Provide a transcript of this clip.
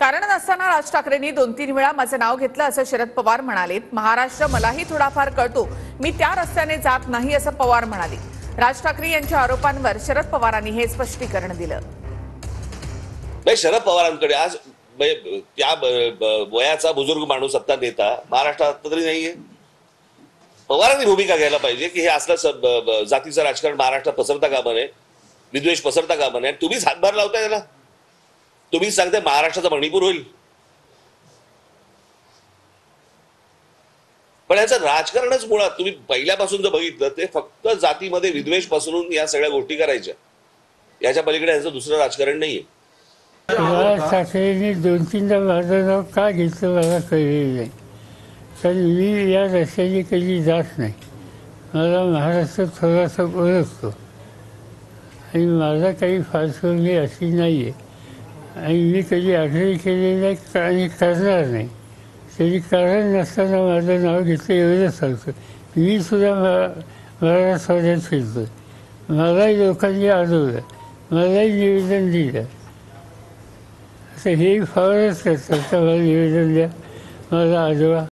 कारण नसताना राज ठाकरेंनी 2-3 वेळा माझे नाव घेतलं असं शरद पवार म्हणाले। महाराष्ट्र मलाही थोडाफार कळतो, मी त्या रस्त्याने जात नाही असं पवार म्हणाले। राज ठाकरे यांच्या आरोपांवर शरद पवारांनी हे स्पष्टीकरण दिलं। शरद पवारांकडे आज त्या वयाचा बुजुर्ग माणूस सत्ता नेता महाराष्ट्रात तरी नाहीये। पवारांनी भूमिका घ्यायला पाहिजे की हे असलं जातीचं राजकारण महाराष्ट्रात पसरता कामा नये, विद्वेष पसरता कामा नये। तुम्हीच हातभार लावताय त्याला, तुम्हीच सांगताय महाराष्ट्राचा मणिपूर होईल। पण याचं राजकारणच मुळात तुम्ही पहिल्यापासून जर बघितलं ते फक्त जातीमध्ये विद्वेष पसरून या सगळ्या गोष्टी करायच्या, याच्या पलीकडे याचं दुसरं राजकारण नाहीये। राज ठाकरेंनी 2-3दा माझं नाव का घेतलं मला कळलेलं नाही, कारण मी या रस्त्याने कधी जात नाही। मला महाराष्ट्र थोडासा ओळखतो आणि माझा काही फारसवणी अशी नाही आहे आणि मी कधी आग्रह केले नाही आणि करणार नाही। तरी कारण नसताना माझं नाव घेतलं एवढंच सांगतो। मी सुद्धा मराठवाड्यात फिरतो, मलाही लोकांनी आढळलं, मलाही निवेदन दिलं। असं हे फारच करतात, मला निवेदन द्या, मला आजोबा